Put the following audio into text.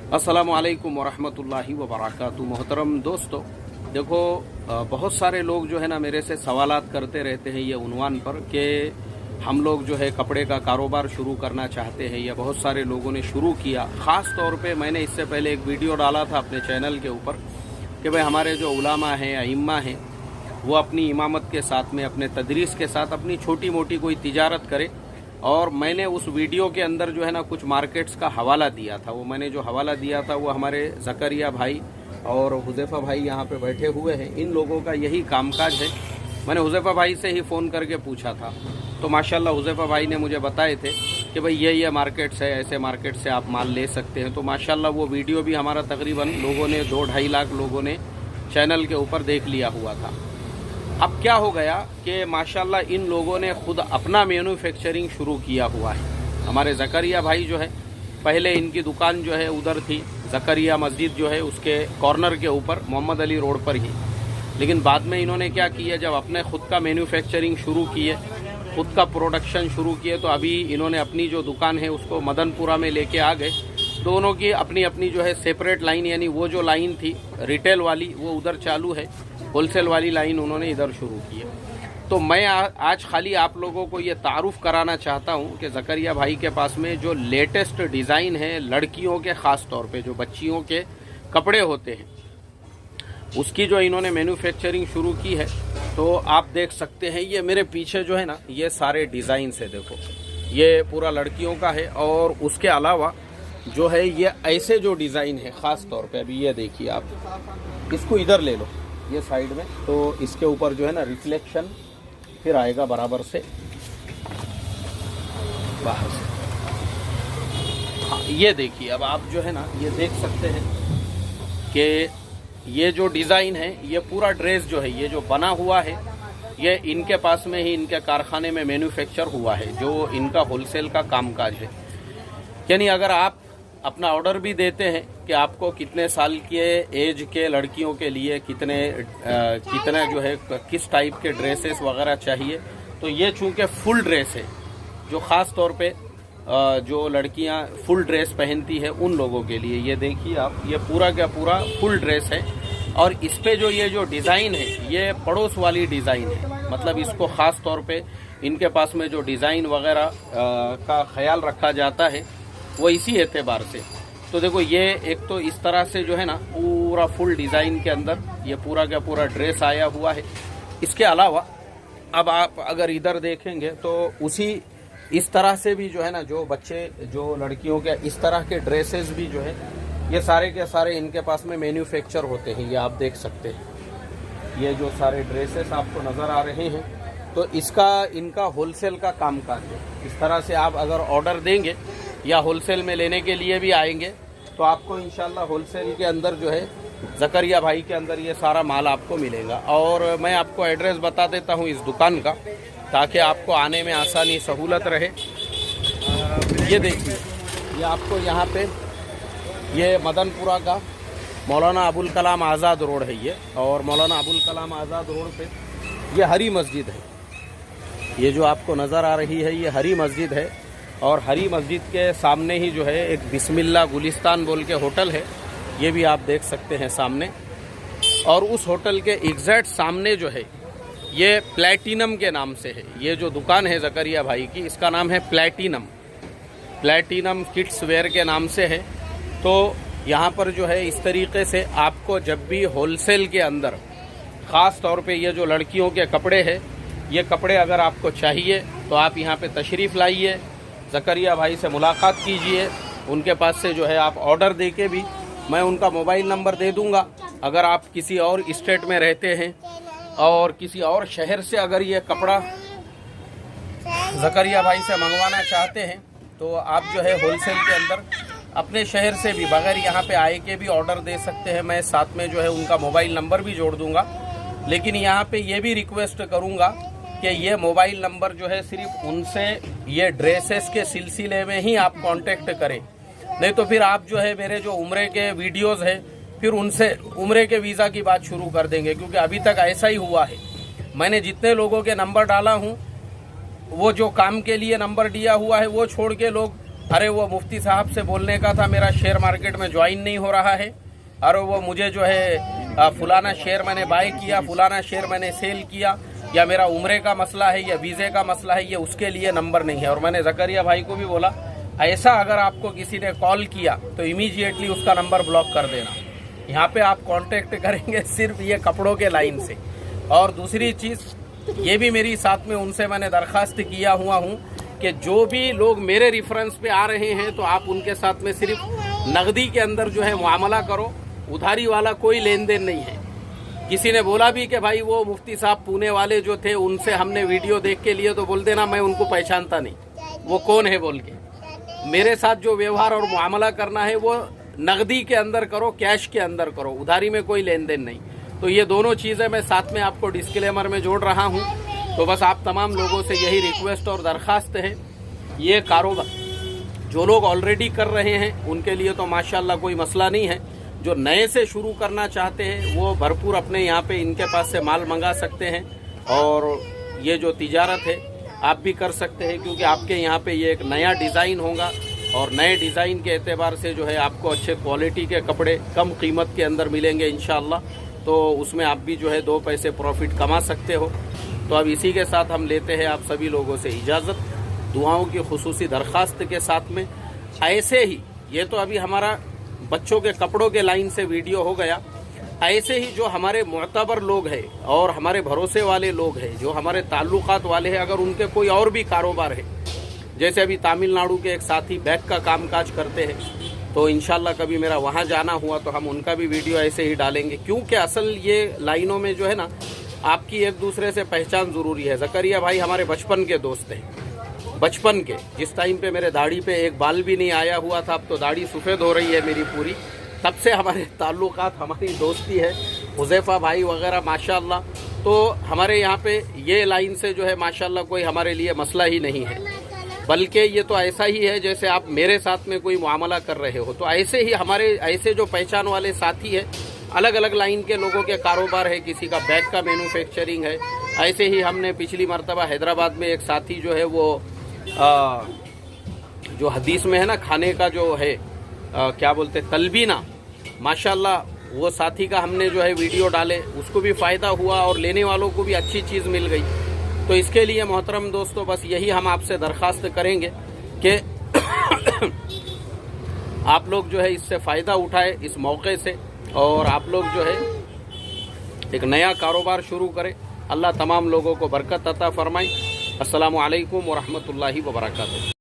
अस्सलामुअलैकुम वरहमतुल्लाहि वबरकातुहू। मोहतरम दोस्तों, देखो बहुत सारे लोग जो है ना मेरे से सवालात करते रहते हैं ये उन्वान पर कि हम लोग जो है कपड़े का कारोबार शुरू करना चाहते हैं या बहुत सारे लोगों ने शुरू किया। ख़ास तौर पे मैंने इससे पहले एक वीडियो डाला था अपने चैनल के ऊपर कि भाई हमारे जो उलामा हैं, अइम्मा हैं, वो अपनी इमामत के साथ में अपने तदरीस के साथ अपनी छोटी मोटी कोई तिजारत करे। और मैंने उस वीडियो के अंदर जो है ना कुछ मार्केट्स का हवाला दिया था। वो मैंने जो हवाला दिया था वो हमारे ज़करिया भाई और हुज़ैफ़ा भाई यहाँ पे बैठे हुए हैं, इन लोगों का यही कामकाज है। मैंने हुज़ैफ़ा भाई से ही फ़ोन करके पूछा था तो माशाल्लाह हुज़ैफ़ा भाई ने मुझे बताए थे कि भाई ये मार्केट्स है, ऐसे मार्केट से आप माल ले सकते हैं। तो माशाल्लाह वो वीडियो भी हमारा तकरीबन लोगों ने 2-2.5 लाख लोगों ने चैनल के ऊपर देख लिया हुआ था। अब क्या हो गया कि माशाल्लाह इन लोगों ने खुद अपना मैन्युफैक्चरिंग शुरू किया हुआ है। हमारे ज़करिया भाई जो है, पहले इनकी दुकान जो है उधर थी, ज़करिया मस्जिद जो है उसके कॉर्नर के ऊपर मोहम्मद अली रोड पर ही। लेकिन बाद में इन्होंने क्या किया, जब अपने खुद का मैन्युफैक्चरिंग शुरू किए, खुद का प्रोडक्शन शुरू किए, तो अभी इन्होंने अपनी जो दुकान है उसको मदनपुरा में लेके आ गए। दोनों की अपनी अपनी जो है सेपरेट लाइन, यानी वो जो लाइन थी रिटेल वाली वो उधर चालू है, होलसेल वाली लाइन उन्होंने इधर शुरू की है। तो मैं आज खाली आप लोगों को ये तारुफ कराना चाहता हूँ कि ज़करिया भाई के पास में जो लेटेस्ट डिज़ाइन है लड़कियों के, ख़ास तौर पे जो बच्चियों के कपड़े होते हैं, उसकी जो इन्होंने मैन्युफैक्चरिंग शुरू की है। तो आप देख सकते हैं ये मेरे पीछे जो है ना ये सारे डिज़ाइन है, देखो ये पूरा लड़कियों का है। और उसके अलावा जो है ये ऐसे जो डिज़ाइन है ख़ास तौर पे, अभी ये देखिए आप, इसको इधर ले लो ये साइड में, तो इसके ऊपर जो है ना रिफ्लेक्शन फिर आएगा बराबर से बाहर से। हाँ ये देखिए, अब आप जो है ना ये देख सकते हैं कि ये जो डिज़ाइन है, ये पूरा ड्रेस जो है ये जो बना हुआ है ये इनके पास में ही, इनके कारखाने में मैन्युफैक्चर हुआ है, जो इनका होलसेल का कामकाज है। यानी अगर आप अपना ऑर्डर भी देते हैं कि आपको कितने साल के एज के लड़कियों के लिए कितने जो है किस टाइप के ड्रेसेस वगैरह चाहिए, तो ये चूँकि फुल ड्रेस है, जो ख़ास तौर पे जो लड़कियां फुल ड्रेस पहनती है उन लोगों के लिए, ये देखिए आप, ये पूरा का पूरा फुल ड्रेस है। और इस पे जो ये जो डिज़ाइन है ये पड़ोस वाली डिज़ाइन है, मतलब इसको ख़ास तौर पे इनके पास में जो डिज़ाइन वगैरह का ख्याल रखा जाता है वो इसी एतबार से। तो देखो ये एक तो इस तरह से जो है ना पूरा फुल डिज़ाइन के अंदर ये पूरा का पूरा ड्रेस आया हुआ है। इसके अलावा अब आप अगर इधर देखेंगे तो उसी इस तरह से भी जो है ना जो बच्चे, जो लड़कियों के इस तरह के ड्रेसेस भी जो है ये सारे के सारे इनके पास में मैन्युफैक्चर होते हैं। ये आप देख सकते हैं, ये जो सारे ड्रेसेस आपको नज़र आ रहे हैं, तो इसका इनका होलसेल का कामकाज है। इस तरह से आप अगर ऑर्डर देंगे या होलसेल में लेने के लिए भी आएंगे तो आपको इंशाल्लाह होलसेल के अंदर जो है ज़करिया भाई के अंदर ये सारा माल आपको मिलेगा। और मैं आपको एड्रेस बता देता हूँ इस दुकान का, ताकि आपको आने में आसानी सहूलत रहे। ये देखिए, ये आपको यहाँ पे ये मदनपुरा का मौलाना अबुल कलाम आज़ाद रोड है ये, और मौलाना अबुल कलाम आज़ाद रोड पे ये हरी मस्जिद है। ये जो आपको नज़र आ रही है ये हरी मस्जिद है, और हरी मस्जिद के सामने ही जो है एक बिस्मिल्लाह गुलिस्तान बोल के होटल है, ये भी आप देख सकते हैं सामने। और उस होटल के एग्जैक्ट सामने जो है ये प्लैटिनम के नाम से है, ये जो दुकान है ज़करिया भाई की, इसका नाम है प्लैटिनम किड्स वेयर के नाम से है। तो यहाँ पर जो है इस तरीके से आपको जब भी होलसेल के अंदर ख़ास तौर पे ये जो लड़कियों के कपड़े हैं, ये कपड़े अगर आपको चाहिए तो आप यहाँ पे तशरीफ़ लाइए, ज़करिया भाई से मुलाकात कीजिए। उनके पास से जो है आप ऑर्डर दे के भी, मैं उनका मोबाइल नंबर दे दूँगा। अगर आप किसी और स्टेट में रहते हैं और किसी और शहर से अगर ये कपड़ा ज़करिया भाई से मंगवाना चाहते हैं तो आप जो है होलसेल के अंदर अपने शहर से भी बगैर यहाँ पे आए के भी ऑर्डर दे सकते हैं। मैं साथ में जो है उनका मोबाइल नंबर भी जोड़ दूँगा। लेकिन यहाँ पे ये भी रिक्वेस्ट करूँगा कि ये मोबाइल नंबर जो है सिर्फ उनसे ये ड्रेसेस के सिलसिले में ही आप कांटेक्ट करें, नहीं तो फिर आप जो है मेरे जो उम्रे के वीडियोस है फिर उनसे उम्रे के वीज़ा की बात शुरू कर देंगे। क्योंकि अभी तक ऐसा ही हुआ है, मैंने जितने लोगों के नंबर डाला हूँ वो जो काम के लिए नंबर दिया हुआ है वो छोड़ के लोग अरे वो मुफ्ती साहब से बोलने का था मेरा शेयर मार्केट में ज्वाइन नहीं हो रहा है, और वो मुझे जो है फुलाना शेयर मैंने बाय किया, फुलाना शेयर मैंने सेल किया, या मेरा उम्रे का मसला है या वीज़े का मसला है, ये उसके लिए नंबर नहीं है। और मैंने ज़करिया भाई को भी बोला ऐसा अगर आपको किसी ने कॉल किया तो इमीडिएटली उसका नंबर ब्लॉक कर देना। यहाँ पे आप कांटेक्ट करेंगे सिर्फ ये कपड़ों के लाइन से। और दूसरी चीज़ ये भी मेरी साथ में उनसे मैंने दरख्वास्त किया हुआ हूँ कि जो भी लोग मेरे रेफरेंस पे आ रहे हैं तो आप उनके साथ में सिर्फ नगदी के अंदर जो है मुआमला करो, उधारी वाला कोई लेन देन नहीं है। किसी ने बोला भी कि भाई वो मुफ्ती साहब पुणे वाले जो थे उनसे हमने वीडियो देख के लिए, तो बोल देना मैं उनको पहचानता नहीं, वो कौन है बोल के। मेरे साथ जो व्यवहार और मुआमला करना है वो नगदी के अंदर करो, कैश के अंदर करो, उधारी में कोई लेन देन नहीं। तो ये दोनों चीज़ें मैं साथ में आपको डिस्क्लेमर में जोड़ रहा हूँ। तो बस आप तमाम लोगों से यही रिक्वेस्ट और दरख्वास्त है, ये कारोबार जो लोग ऑलरेडी कर रहे हैं उनके लिए तो माशाल्लाह कोई मसला नहीं है। जो नए से शुरू करना चाहते हैं वो भरपूर अपने यहाँ पे इनके पास से माल मंगा सकते हैं, और ये जो तिजारत है आप भी कर सकते हैं, क्योंकि आपके यहाँ पे ये एक नया डिज़ाइन होगा, और नए डिज़ाइन के एतबार से जो है आपको अच्छे क्वालिटी के कपड़े कम कीमत के अंदर मिलेंगे इंशाअल्लाह। तो उसमें आप भी जो है 2 पैसे प्रॉफिट कमा सकते हो। तो अब इसी के साथ हम लेते हैं आप सभी लोगों से इजाज़त, दुआओं की खुसूसी दरख्वास्त के साथ में। ऐसे ही ये तो अभी हमारा बच्चों के कपड़ों के लाइन से वीडियो हो गया, ऐसे ही जो हमारे मुअतबर लोग हैं और हमारे भरोसे वाले लोग हैं, जो हमारे ताल्लुकात वाले हैं, अगर उनके कोई और भी कारोबार है, जैसे अभी तमिलनाडु के एक साथी बैग का कामकाज करते हैं, तो इंशाल्लाह कभी मेरा वहाँ जाना हुआ तो हम उनका भी वीडियो ऐसे ही डालेंगे। क्योंकि असल ये लाइनों में जो है ना आपकी एक दूसरे से पहचान ज़रूरी है। ज़करिया भाई हमारे बचपन के दोस्त हैं, बचपन के, जिस टाइम पे मेरे दाढ़ी पे एक बाल भी नहीं आया हुआ था, अब तो दाढ़ी सफ़ेद हो रही है मेरी पूरी, तब से हमारे ताल्लुकात, हमारी दोस्ती है। हुज़ैफा भाई वगैरह माशाल्लाह, तो हमारे यहाँ पे ये लाइन से जो है माशाल्लाह कोई हमारे लिए मसला ही नहीं है। बल्कि ये तो ऐसा ही है जैसे आप मेरे साथ में कोई मुआमला कर रहे हो, तो ऐसे ही हमारे ऐसे जो पहचान वाले साथी है, अलग अलग लाइन के लोगों के कारोबार है, किसी का बैग का मैन्युफैक्चरिंग है। ऐसे ही हमने पिछली मरतबा हैदराबाद में एक साथी जो है वो जो हदीस में है ना खाने का जो है क्या बोलते तलबीना, माशाल्लाह वो साथी का हमने जो है वीडियो डाले, उसको भी फ़ायदा हुआ और लेने वालों को भी अच्छी चीज़ मिल गई। तो इसके लिए मोहतरम दोस्तों बस यही हम आपसे दरख्वास्त करेंगे कि आप लोग जो है इससे फ़ायदा उठाए इस मौके से, और आप लोग जो है एक नया कारोबार शुरू करें। अल्लाह तमाम लोगों को बरकत अता फरमाए। अस्सलामु अलैकुम व रहमतुल्लाहि व बरकातुहू।